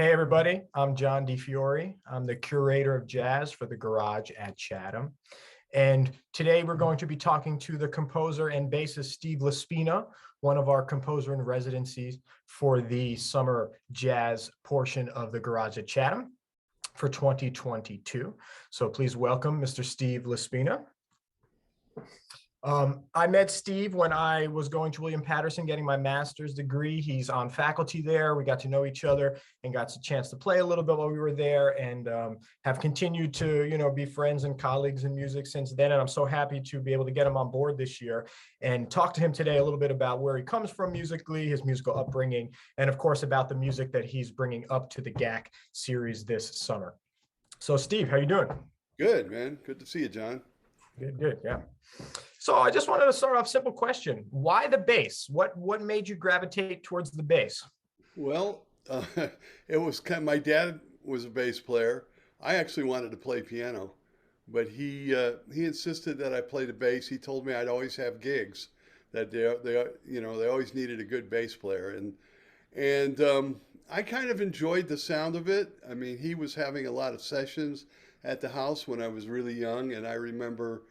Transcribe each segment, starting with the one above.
Hey everybody, I'm John DiFiore. I'm the curator of jazz for the Garage at Chatham. And today we're going to be talking to the composer and bassist Steve LaSpina, one of our composer in residencies for the summer jazz portion of the Garage at Chatham for 2022. So please welcome Mr. Steve LaSpina. I met Steve when I was going to William Patterson getting my master's degree. He's on faculty there. We got to know each other and got a chance to play a little bit while we were there, and have continued to, be friends and colleagues in music since then. And I'm so happy to be able to get him on board this year and talk to him today a little bit about where he comes from musically, his musical upbringing, and of course about the music that he's bringing up to the GAC series this summer. So Steve, how you doing? Good, man. Good to see you, John. Good, yeah. So I just wanted to start off simple question. Why the bass? What made you gravitate towards the bass? Well, it was my dad was a bass player. I actually wanted to play piano, but he insisted that I play the bass. He told me I'd always have gigs, that they always needed a good bass player, and I kind of enjoyed the sound of it. I mean, he was having a lot of sessions at the house when I was really young, and I remember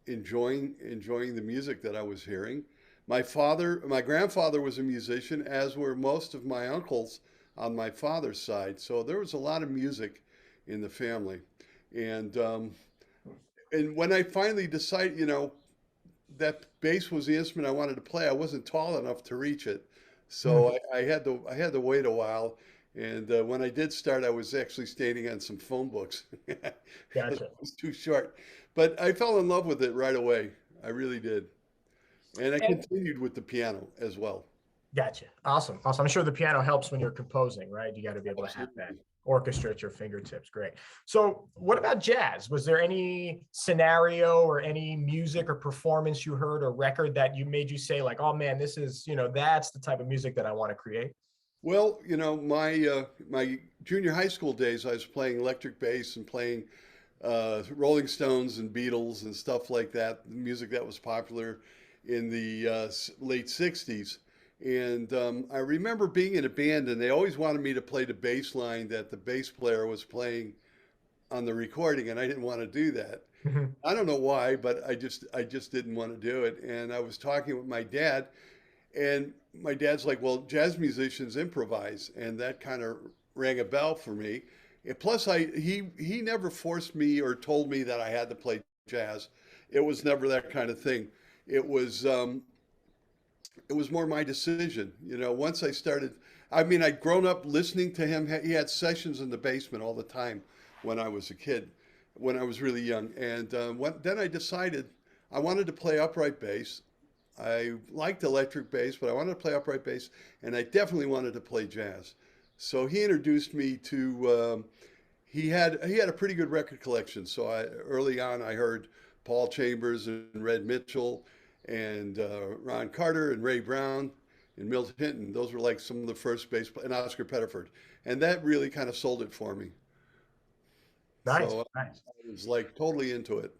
enjoying the music that I was hearing. My grandfather was a musician, as were most of my uncles on my father's side. So there was a lot of music in the family. And when I finally decided, that bass was the instrument I wanted to play, I wasn't tall enough to reach it. So I had to wait a while. And when I did start, I was actually standing on some phone books. Gotcha. It was too short. But I fell in love with it right away. I really did. And I continued with the piano as well. Gotcha. Awesome. I'm sure the piano helps when you're composing, right? You got to be able to have that orchestra at your fingertips. Great. So what about jazz? Was there any scenario or any music or performance you heard or record that made you say like, oh man, this is, that's the type of music that I want to create? Well, my junior high school days, I was playing electric bass and playing Rolling Stones and Beatles and stuff like that, music that was popular in the late 60s. And I remember being in a band, and they always wanted me to play the bass line that the bass player was playing on the recording, and I didn't want to do that. I don't know why, but I just didn't want to do it. And I was talking with my dad, and my dad's like, well, jazz musicians improvise. And that kind of rang a bell for me. And plus, he never forced me or told me that I had to play jazz. It was never that kind of thing. It was more my decision. Once I started, I mean, I'd grown up listening to him. He had sessions in the basement all the time when I was a kid, when I was really young. And then I decided I wanted to play upright bass. I liked electric bass, but I wanted to play upright bass, and I definitely wanted to play jazz. So he introduced me to. He had a pretty good record collection. So early on, I heard Paul Chambers and Red Mitchell, and Ron Carter and Ray Brown and Milt Hinton. Those were like some of the first bass, and Oscar Pettiford, and that really kind of sold it for me. Nice, So nice. I was like totally into it.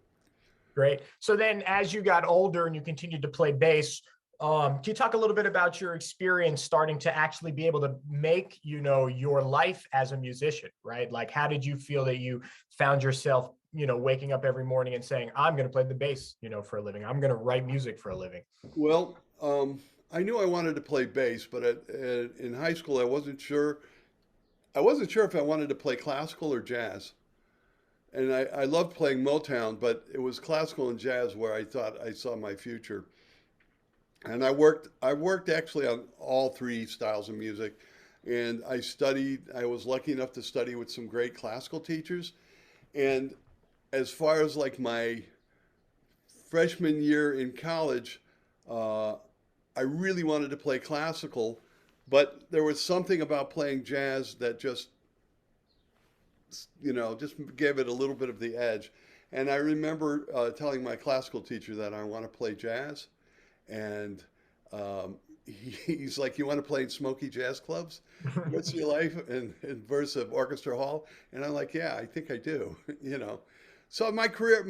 Great. So then as you got older and you continued to play bass, can you talk a little bit about your experience starting to actually be able to make, your life as a musician, right? Like, how did you feel that you found yourself, waking up every morning and saying, I'm going to play the bass, for a living. I'm going to write music for a living. Well, I knew I wanted to play bass, but in high school, I wasn't sure. I wasn't sure if I wanted to play classical or jazz. And I loved playing Motown, but it was classical and jazz where I thought I saw my future. And I worked actually on all three styles of music. And I was lucky enough to study with some great classical teachers. And as far as like my freshman year in college, I really wanted to play classical, but there was something about playing jazz that just gave it a little bit of the edge. And I remember telling my classical teacher that I want to play jazz. And he's like, you want to play in smoky jazz clubs? What's your life in verse of Orchestra Hall? And I'm like, yeah, I think I do, So my career,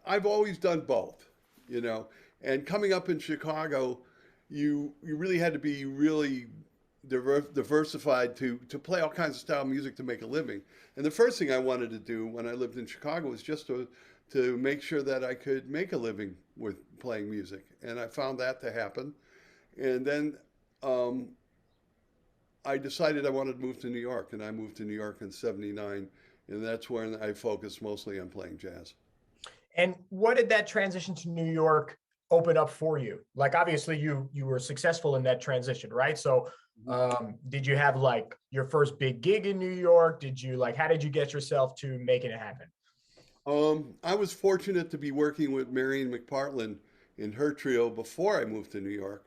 I've always done both, And coming up in Chicago, you really had to be really diversified to play all kinds of style of music to make a living. And the first thing I wanted to do when I lived in Chicago was just to make sure that I could make a living with playing music. And I found that to happen. And then um, I decided I wanted to move to New York, and I moved to New York in '79, and that's when I focused mostly on playing jazz. And what did that transition to New York open up for you? Like obviously you were successful in that transition, right? So did you have like your first big gig in New York? Did you like how did you get yourself to making it happen? I was fortunate to be working with Marion McPartland in her trio before I moved to New York,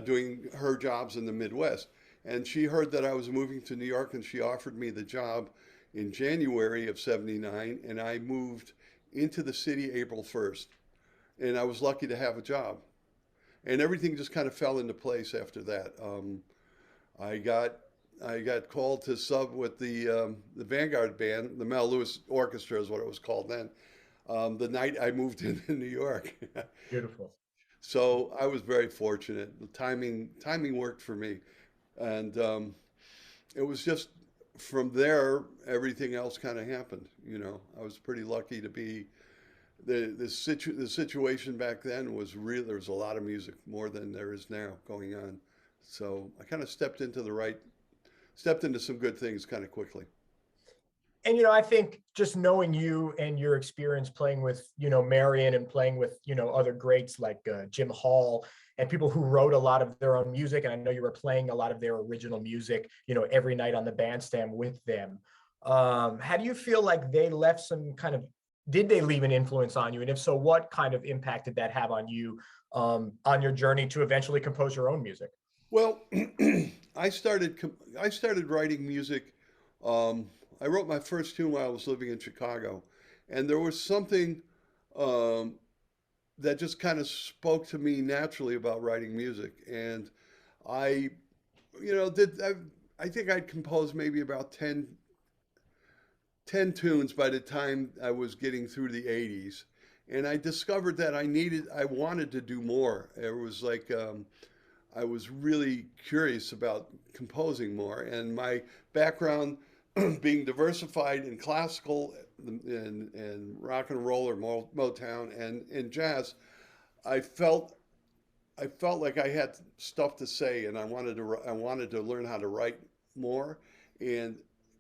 doing her jobs in the Midwest. And she heard that I was moving to New York and she offered me the job in January of '79. And I moved into the city April 1st. And I was lucky to have a job. And everything just kind of fell into place after that. I got I got called to sub with the Vanguard band, the Mel Lewis Orchestra is what it was called then. The night I moved into New York, Beautiful. so I was very fortunate. The timing worked for me, and it was just from there everything else kind of happened. You know, I was pretty lucky to be the situation back then was real. There was a lot of music, more than there is now going on. So I kind of stepped into some good things kind of quickly. And I think just knowing you and your experience playing with Marion and playing with other greats like Jim Hall and people who wrote a lot of their own music, and I know you were playing a lot of their original music every night on the bandstand with them. How do you feel like they left some kind of, did they leave an influence on you, and if so, what kind of impact did that have on you, on your journey to eventually compose your own music? Well, I started writing music. Um, I wrote my first tune while I was living in Chicago, and there was something um, that just kind of spoke to me naturally about writing music. And I, I think I'd composed maybe about 10 tunes by the time I was getting through the 80s. And I discovered that I wanted to do more. It was like I was really curious about composing more. And my background being diversified in classical and rock and roll or Motown and in jazz, I felt I felt like I had stuff to say, and I wanted to learn how to write more. And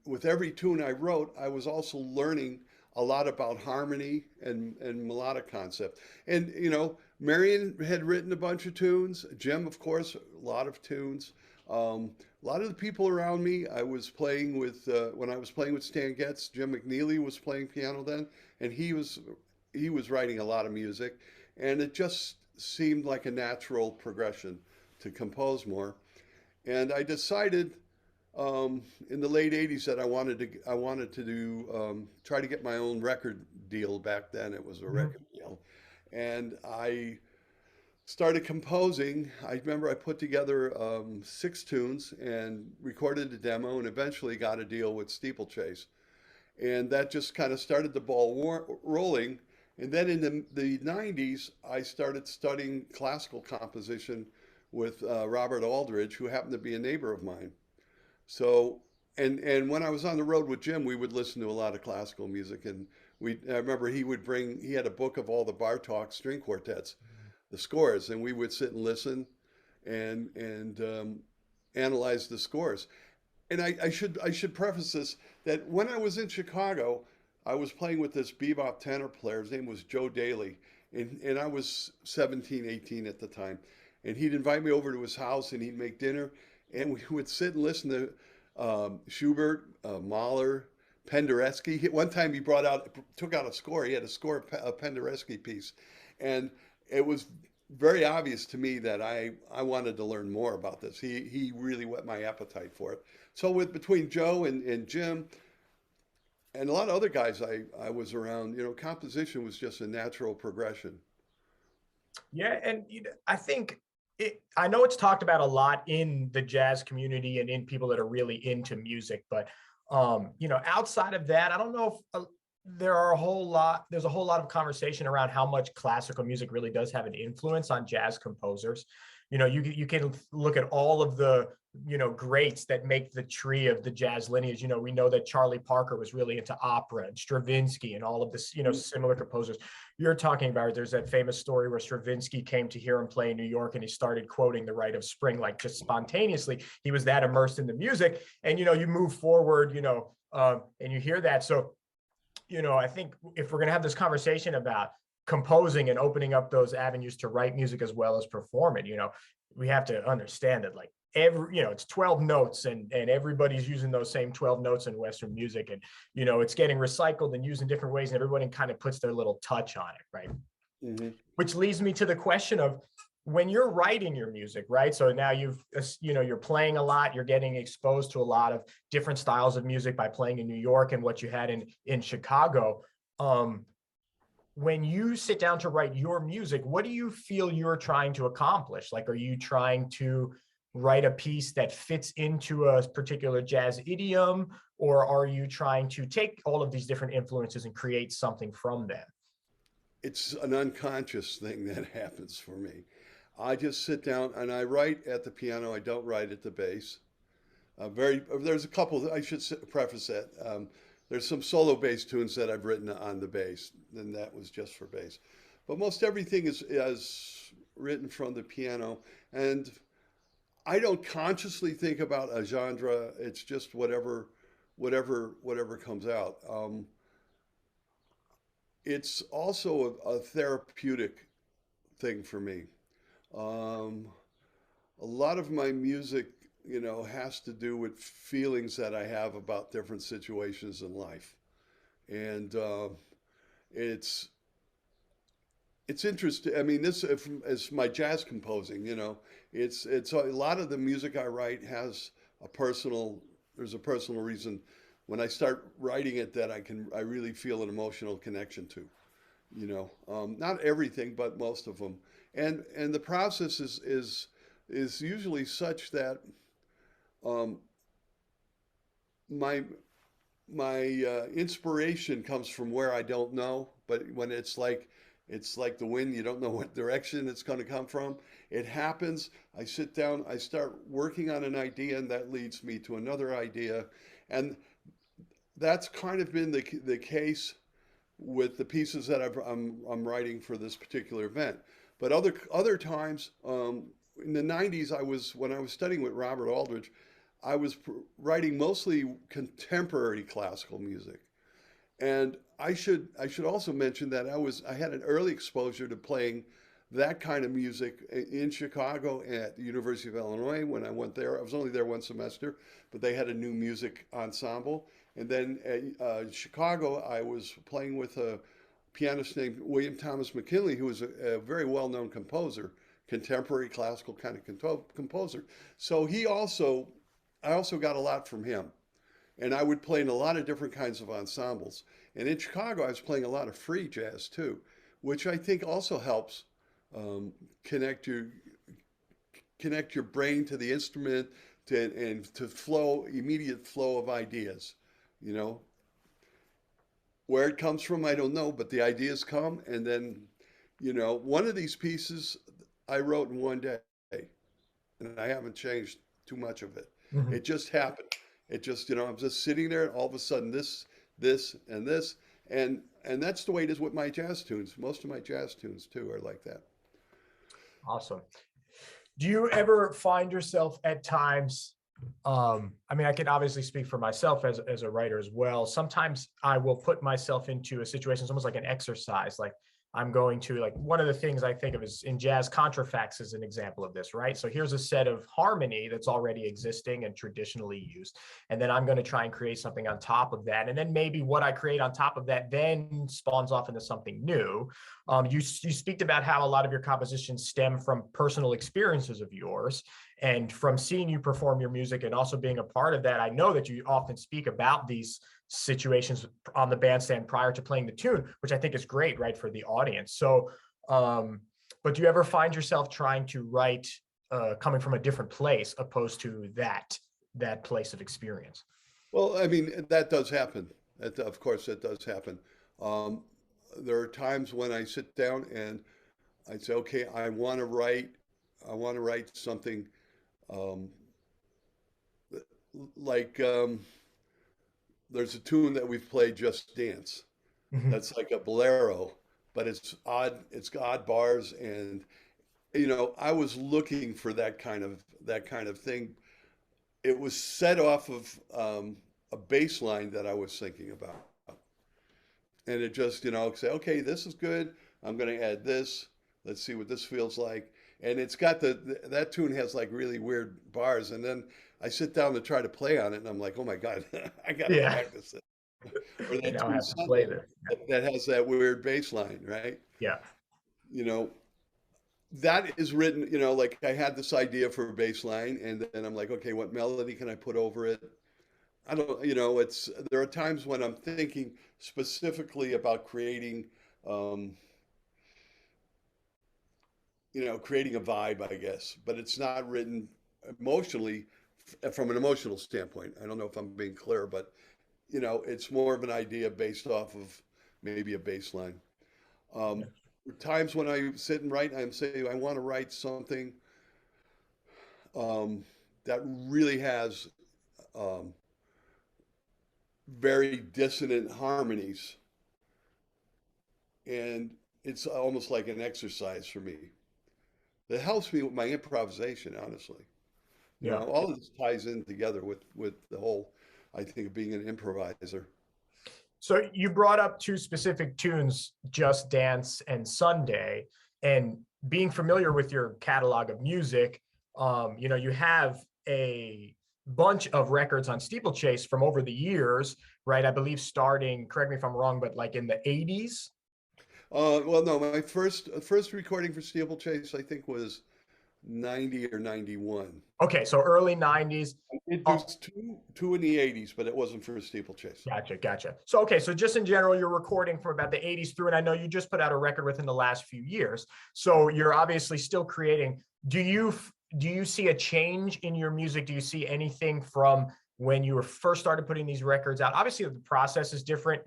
with every tune I wrote, I was also learning a lot about harmony and melodic concept. And Marion had written a bunch of tunes. Jim, of course, a lot of tunes. A lot of the people around me, I was playing with when I was playing with Stan Getz. Jim McNeely was playing piano then, and he was writing a lot of music, and it just seemed like a natural progression to compose more. And I decided in the late '80s that I wanted to do try to get my own record deal. Back then, it was a Mhm. record deal, and I started composing. I remember I put together 6 tunes and recorded a demo, and eventually got a deal with Steeplechase, and that just kind of started the ball rolling. And then in the '90s, I started studying classical composition with Robert Aldridge, who happened to be a neighbor of mine. So, and when I was on the road with Jim, we would listen to a lot of classical music, and I remember he had a book of all the Bartok string quartets, the scores, and we would sit and listen and analyze the scores. And I should preface this that when I was in Chicago, I was playing with this bebop tenor player. His name was Joe Daly, and I was 17, 18 at the time. And he'd invite me over to his house, and he'd make dinner, and we would sit and listen to Schubert, Mahler, Penderecki. One time he took out a score. He had a score, a Penderecki piece, and it was very obvious to me that I wanted to learn more about this. He really whet my appetite for it. So between Joe and Jim and a lot of other guys I was around, composition was just a natural progression. Yeah, and I think I know it's talked about a lot in the jazz community and in people that are really into music, but outside of that, I don't know if there's a whole lot of conversation around how much classical music really does have an influence on jazz composers. you can look at all of the greats that make the tree of the jazz lineage. We know that Charlie Parker was really into opera, and Stravinsky and all of this, similar composers you're talking about. There's that famous story where Stravinsky came to hear him play in New York, and he started quoting The Rite of Spring, like just spontaneously. He was that immersed in the music. And you move forward, and you hear that. So I think if we're going to have this conversation about composing and opening up those avenues to write music as well as perform it, we have to understand that, like, it's 12 notes, and everybody's using those same 12 notes in Western music, and it's getting recycled and used in different ways, and everybody kind of puts their little touch on it, right? Mm-hmm. Which leads me to the question of, when you're writing your music, right? So now you're playing a lot, you're getting exposed to a lot of different styles of music by playing in New York and what you had in Chicago. When you sit down to write your music, what do you feel you're trying to accomplish? Like, are you trying to write a piece that fits into a particular jazz idiom, or are you trying to take all of these different influences and create something from them? It's an unconscious thing that happens for me. I just sit down and I write at the piano. I don't write at the bass. There's a couple. I should preface that. There's some solo bass tunes that I've written on the bass, and that was just for bass. But most everything is written from the piano, and I don't consciously think about a genre. It's just whatever comes out. It's also a therapeutic thing for me. Um, a lot of my music, has to do with feelings that I have about different situations in life, and it's it's interesting. I mean, this is my jazz composing. It's a lot of the music I write has a personal. There's a personal reason when I start writing it that I really feel an emotional connection to. Not everything, but most of them, and the process is usually such that um, my inspiration comes from where I don't know, but when it's like the wind, you don't know what direction it's going to come from. It happens. I sit down, I start working on an idea, and that leads me to another idea, and that's kind of been the case with the pieces that I'm writing for this particular event. But other times, in the '90s, when I was studying with Robert Aldridge, I was writing mostly contemporary classical music. And I should also mention that I had an early exposure to playing that kind of music in Chicago at the University of Illinois when I went there. I was only there one semester, but they had a new music ensemble. And then at Chicago, I was playing with a pianist named William Thomas McKinley, who was a very well-known composer, contemporary classical kind of composer. So I also got a lot from him. And I would play in a lot of different kinds of ensembles. And in Chicago, I was playing a lot of free jazz too, which I think also helps um, connect your connect your brain to the instrument and to immediate flow of ideas. You know, where it comes from, I don't know, but the ideas come, and then, one of these pieces I wrote in one day, and I haven't changed too much of it. Mhm. It just happened. It just, I'm just sitting there, and all of a sudden, this, and this, and that's the way it is with my jazz tunes. Most of my jazz tunes too are like that. Awesome. Do you ever find yourself at times, I mean, I can obviously speak for myself as a writer as well. Sometimes I will put myself into a situation, it's almost like an exercise. Like, I'm going to, like, one of the things I think of is in jazz, contrafacts is an example of this, right? So here's a set of harmony that's already existing and traditionally used. And then I'm going to try and create something on top of that. And then maybe what I create on top of that then spawns off into something new. You speak about how a lot of your compositions stem from personal experiences of yours, and from seeing you perform your music and also being a part of that. I know that you often speak about these situations on the bandstand prior to playing the tune, which I think is great, right, for the audience. So, but do you ever find yourself trying to write coming from a different place opposed to that place of experience? Well, I mean, that does happen. Of course, that does happen. Um, there are times when I sit down and I say, okay, I want to write I want to write something um, like there's a tune that we've played, Just Dance. Mhm. That's like a bolero, but it's odd bars, and I was looking for that kind of thing. It was set off of a bass line that I was thinking about. And it just, say, okay, this is good. I'm going to add this. Let's see what this feels like. And it's got that tune has like really weird bars. And then I sit down to try to play on it, and I'm like, oh my God, I got to Yeah. practice it. Or I that now tune have to play Sunday this. that has that weird bass line, right? Yeah. You know, that is written, like I had this idea for a bass line, and then I'm like, okay, what melody can I put over it? I don't, there are times when I'm thinking specifically about um, creating a vibe, I guess, but it's not written emotionally from an emotional standpoint. I don't know if I'm being clear, but it's more of an idea based off of maybe a baseline. Yeah. Um, Times when I sit and write, I'm saying I want to write something um, that really has um, very dissonant harmonies, and it's almost like an exercise for me. It helps me with my improvisation, honestly. Yeah. All of this ties in together with the whole, I think, of being an improviser. So you brought up two specific tunes, Just Dance and Sunday, and being familiar with your catalog of music, you have a bunch of records on Steeplechase from over the years, right? I believe starting, correct me if I'm wrong, but like in the 80s. Well, no, my first recording for Steeplechase, I think, was 90 or 91. Okay, so early 90s. It was two in the 80s, but it wasn't for Steeplechase. Gotcha, gotcha. So, okay, so just in general, you're recording from about the 80s through, and I know you just put out a record within the last few years. So you're obviously still creating. Do you see a change in your music? Do you see anything from when you were first started putting these records out? Obviously, the process is different.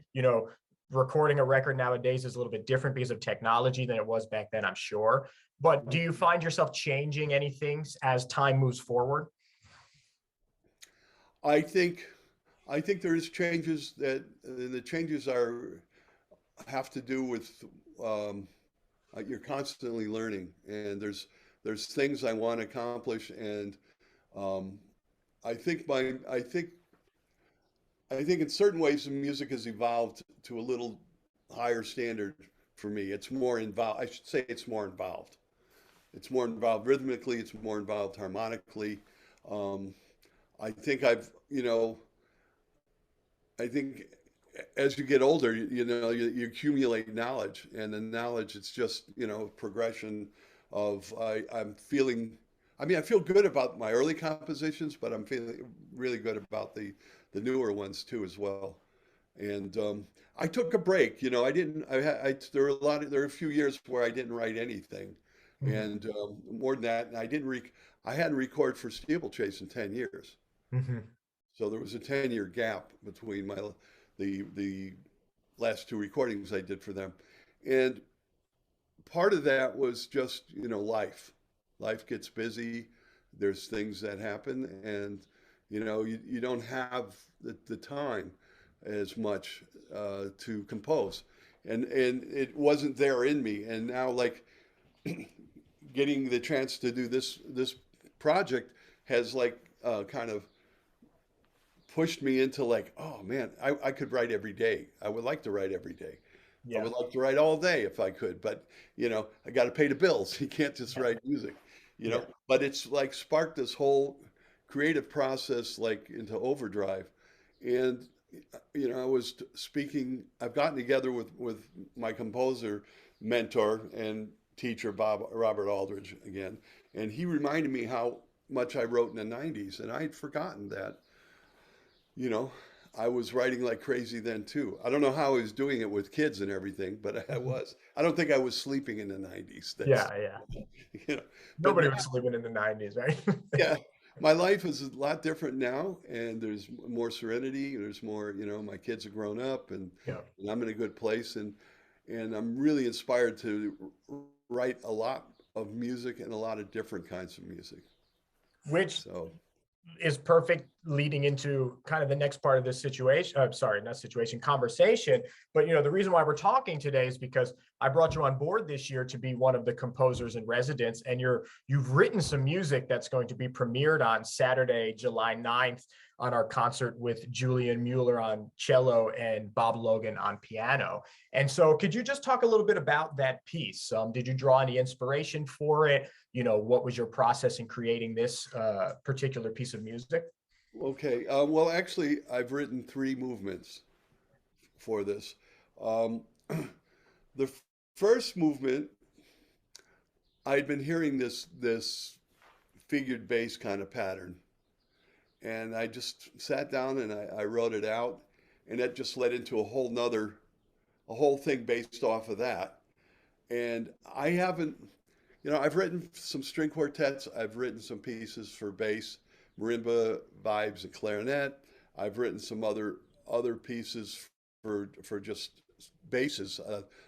Recording a record nowadays is a little bit different because of technology than it was back then, I'm sure. But do you find yourself changing anything as time moves forward? I think I think there's changes that the changes are have to do with um, you're constantly learning, and there's things I want to accomplish, and um, I think my I think in certain ways the music has evolved to a little higher standard for me. It's more involved. I should say it's more involved. It's more involved rhythmically. It's more involved harmonically. Um, I think I think as you get older, you accumulate knowledge, and the knowledge, it's just, progression of I'm feeling. I mean, I feel good about my early compositions, but I'm feeling really good about the newer ones too as well. And I took a break. I didn't. There were a few years where I didn't write anything, Mhm. and more than that, and I hadn't recorded for Steeplechase in 10 years. Mhm. So there was a 10-year gap between the last two recordings I did for them. And part of that was just, life. Life gets busy. There's things that happen, and you don't have the time as much to compose. And it wasn't there in me. And now, like, getting the chance to do this project has, like, kind of pushed me into, like, oh man, I could write every day. I would like to write every day. I Yeah. would like to write all day if I could, but I got to pay the bills. You can't just Yeah. write music, Yeah. But it's like sparked this whole creative process like into overdrive. And I was speaking. I've gotten together with my composer mentor and teacher Bob Robert Aldridge again, and he reminded me how much I wrote in the '90s, and I had forgotten that you know, I was writing like crazy then too. I don't know how I was doing it with kids and everything, but I Mhm. was. I don't think I was sleeping in the 90s. That's, Yeah. Yeah. you know, but Nobody now, was living in the 90s, right? yeah, my life is a lot different now, and there's more serenity. There's more, my kids have grown up, Yeah. and I'm in a good place, and I'm really inspired to write a lot of music and a lot of different kinds of music. Which So, is perfect leading into kind of the next part of this situation. Sorry, not situation, conversation. But the reason why we're talking today is because I brought you on board this year to be one of the composers in residence, and you've written some music that's going to be premiered on Saturday, July 9th, on our concert with Julian Mueller on cello and Bob Logan on piano. And so could you just talk a little bit about that piece? Did you draw any inspiration for it? What was your process in creating this particular piece of music? okay. Well, actually, I've written three movements for this. Um, the first movement, I'd been hearing this figured bass kind of pattern, and I just sat down and I wrote it out, and that just led into a whole thing based off of that. And I haven't, I've written some string quartets, I've written some pieces for bass, marimba, vibes, and clarinet. I've written some other pieces for just basses.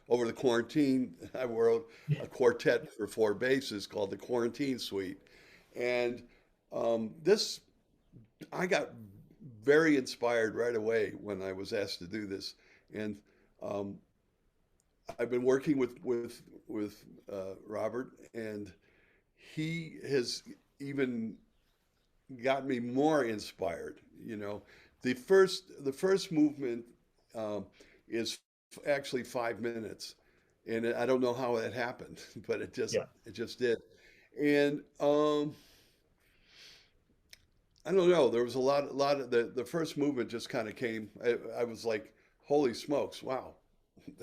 Over the quarantine, I wrote a quartet for four basses called the Quarantine Suite, and this I got very inspired right away when I was asked to do this, and um, I've been working with Robert, and he has even got me more inspired. The first movement um, is actually 5 minutes, and I don't know how that happened, but Yeah. it just did, and I don't know. There was a lot of the first movement just kind of came. I was like, holy smokes, wow.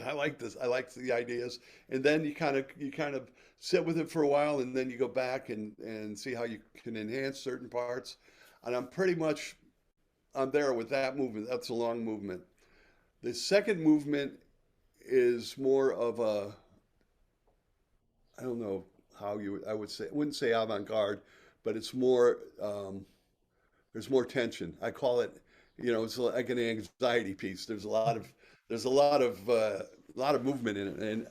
I like this. I like the ideas. And then you kind of sit with it for a while, and then you go back and see how you can enhance certain parts. And I'm there with that movement. That's a long movement. The second movement is more of a, I don't know how I would say, I wouldn't say avant-garde, but it's more there's more tension. I call it, it's like an anxiety piece. There's a lot of movement in it, and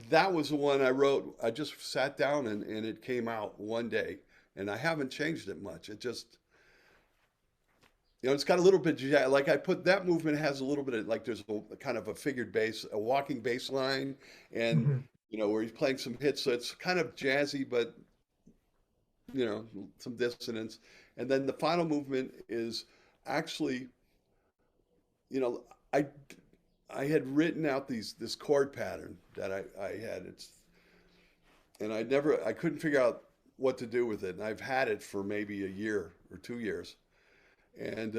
that was the one I wrote. I just sat down and it came out one day, and I haven't changed it much. It just, it's got a little bit like I put that movement has a little bit of like there's a kind of a figured bass, a walking bass line, and Mhm. where he's playing some hits, so it's kind of jazzy, but you know, some dissonance. And then the final movement is actually, you know, I I had written out this chord pattern that I had. And I couldn't figure out what to do with it. And I've had it for maybe a year or 2 years. And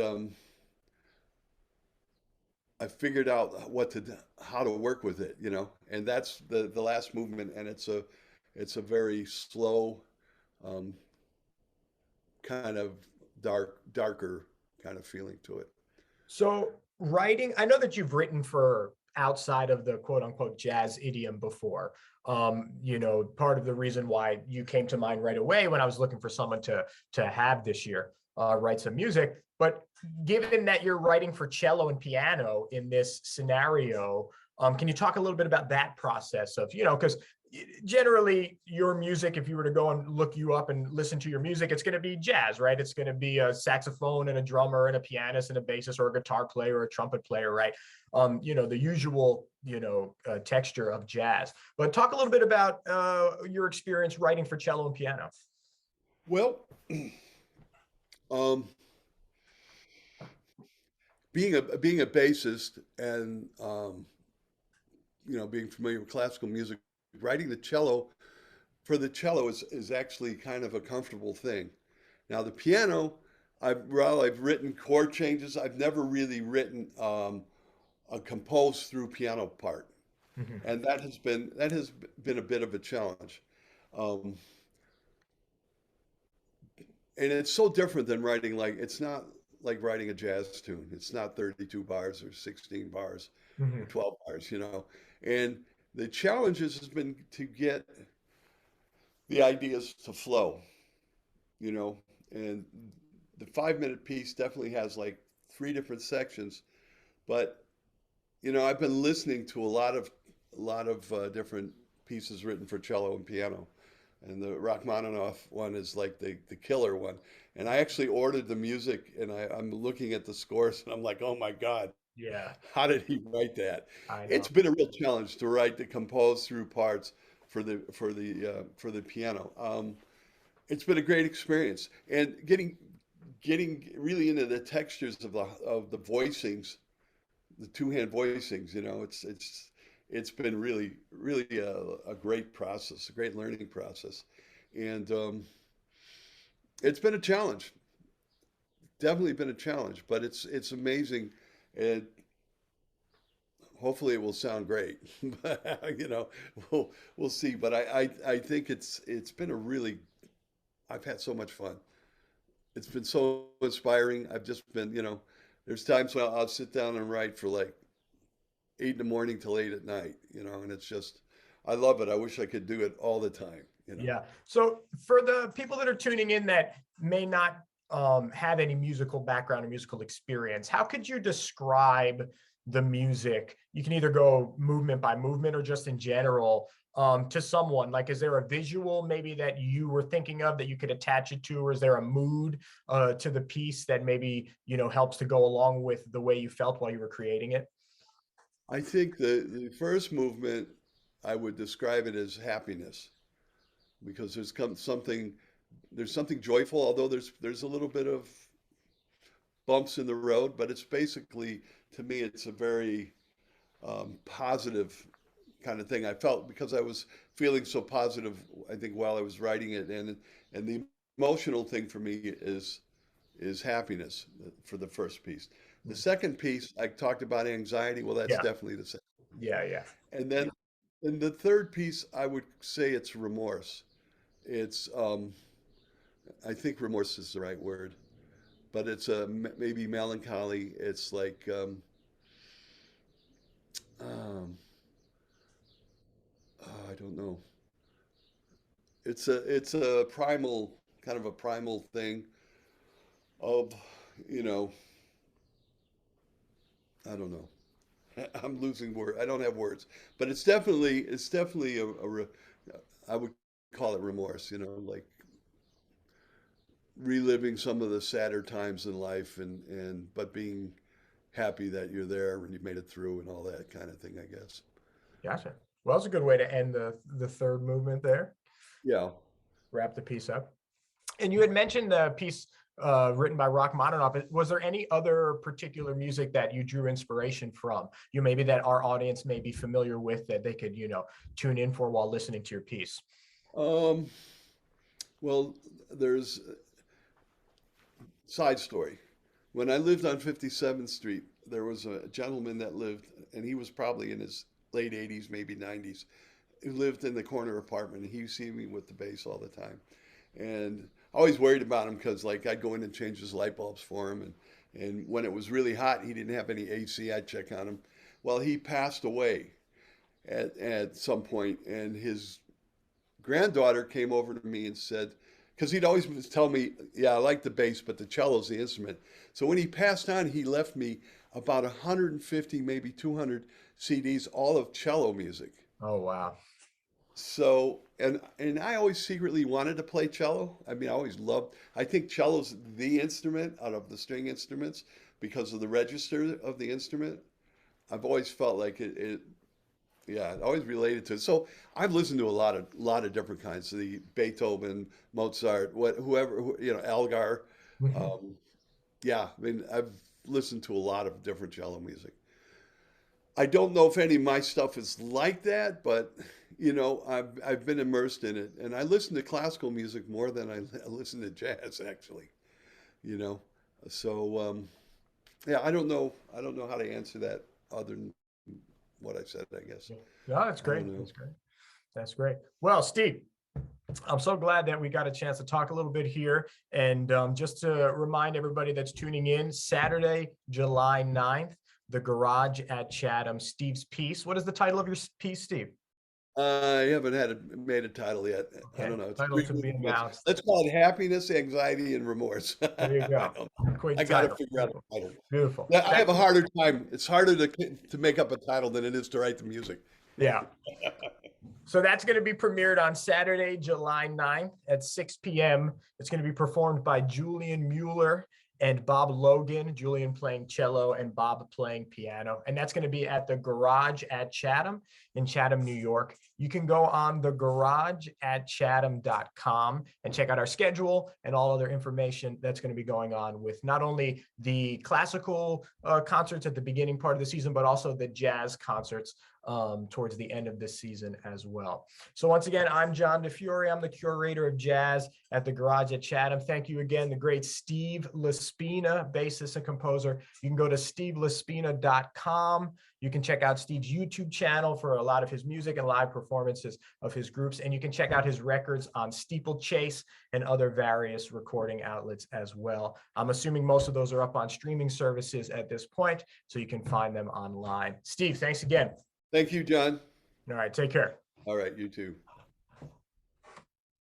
I figured out how to work with it, and that's the last movement. And it's a very slow, um, kind of darker kind of feeling to it. So writing, I know that you've written for outside of the quote unquote jazz idiom before. Part of the reason why you came to mind right away when I was looking for someone to have this year write some music. But given that you're writing for cello and piano in this scenario, can you talk a little bit about that process of, because generally your music, if you were to go and look you up and listen to your music, it's going to be jazz, right? It's going to be a saxophone and a drummer and a pianist and a bassist or a guitar player or a trumpet player, right? The usual, texture of jazz. But talk a little bit about your experience writing for cello and piano. Well, um, being a bassist and being familiar with classical music, writing the cello for the cello is actually kind of a comfortable thing. Now the piano, I've written chord changes. I've never really written a composed through piano part, Mhm. and that has been a bit of a challenge. Um, and it's so different than writing like it's not like writing a jazz tune. It's not 32 bars or 16 bars or Mhm. 12 bars. And the challenge has been to get the ideas to flow, you know. And the 5 minute piece definitely has like three different sections, but I've been listening to lot of different pieces written for cello and piano. And the Rachmaninoff one is like the killer one. And I actually ordered the music, and I'm looking at the scores, and I'm like, oh my God, Yeah, how did he write that? I It's know. been a real challenge to write to compose through parts for the piano. It's been a great experience, and getting really into the textures of the voicings, the two hand voicings. You know, it's been really a great process, a great learning process, and it's been a challenge. Definitely been a challenge, but it's amazing, and hopefully it will sound great. You know, we'll see. But I think it's been a really I've had so much fun. It's been so inspiring. I've just been, you know, there's times when I'll sit down and write for like 8 in the morning till 8 at night, you know, and it's just, I love it. I wish I could do it all the time, you know. Yeah. So for the people that are tuning in that may not have any musical background or musical experience, how could you describe the music? You can either go movement by movement or just in general to someone. Like, is there a visual maybe that you were thinking of that you could attach it to, or is there a mood to the piece that maybe helps to go along with the way you felt while you were creating it? I think the first movement, I would describe it as happiness because there's something joyful, although there's a little bit of bumps in the road, but it's basically, to me, it's a very positive kind of thing. I felt because I was feeling so positive, I think while I was writing it, and the emotional thing for me is happiness for the first piece. The second piece, I talked about anxiety. Well, that's Yeah. definitely the same. Yeah. Yeah. And then in the third piece, I would say it's remorse. It's I think remorse is the right word, but it's maybe melancholy. It's like um, I don't know. It's a primal kind of a primal thing of, you know, I don't know. I'm losing word. I don't have words, but it's definitely I would call it remorse. You know, like reliving some of the sadder times in life, and but being happy that you're there and you made it through and all that kind of thing. I guess. Gotcha. Well, that's a good way to end the third movement there. Yeah. Wrap the piece up. And you had mentioned the piece written by Rachmaninoff. Was there any other particular music that you drew inspiration from? Maybe that our audience may be familiar with that they could, tune in for while listening to your piece. Um. Well, there's side story. When I lived on 57th Street, there was a gentleman that lived, and he was probably in his late 80s, maybe 90s. He lived in the corner apartment, and he used to see me with the bass all the time. And I always worried about him because, like, I'd go in and change his light bulbs for him. And when it was really hot, he didn't have any AC, I'd check on him. Well, he passed away at some point, and his granddaughter came over to me and said, because he'd always tell me, yeah, I like the bass, but the cello's the instrument. So when he passed on, he left me about 150, maybe 200 CDs, all of cello music. Oh, wow. So, and I always secretly wanted to play cello. I mean, I always loved, I think cello's the instrument out of the string instruments because of the register of the instrument. I've always felt like yeah, always related to it. So I've listened to a lot of different kinds. The Beethoven, Mozart, whoever, Elgar. Mhm. Um, yeah, I mean, I've listened to a lot of different cello music. I don't know if any of my stuff is like that, but I've been immersed in it, and I listen to classical music more than I listen to jazz, actually. You know, so yeah, I don't know how to answer that other than what I said, I guess. Yeah. No, that's I don't great. know. That's great. That's great. Well, Steve, I'm so glad that we got a chance to talk a little bit here. And just to remind everybody that's tuning in, Saturday, July 9th, the Garage at Chatham, Steve's piece. What is the title of your piece, Steve? I haven't made a title yet. I Okay, don't know. It's title three to be movements. announced. Let's call it happiness, anxiety, and remorse. There you I go. don't. Quite I the got to title. figure out Beautiful. a title. Beautiful. Yeah, I have Thank a you. harder time. It's harder to make up a title than it is to write the music. Yeah. So that's going to be premiered on Saturday, July 9th at 6 p.m. It's going to be performed by Julian Mueller and Bob Logan, Julian playing cello and Bob playing piano. And that's going to be at the Garage at Chatham in Chatham, New York. You can go on the garage at chatham.com and check out our schedule and all other information that's going to be going on with not only the classical concerts at the beginning part of the season, but also the jazz concerts towards the end of this season as well. So once again, I'm John DeFiore. I'm the curator of jazz at the Garage at Chatham. Thank you again, the great Steve LaSpina, bassist and composer. You can go to stevelaspina.com. You can check out Steve's YouTube channel for a lot of his music and live performances of his groups. And you can check out his records on Steeplechase and other various recording outlets as well. I'm assuming most of those are up on streaming services at this point, so you can find them online. Steve, thanks again. Thank you, John. All right, take care. All right, you too.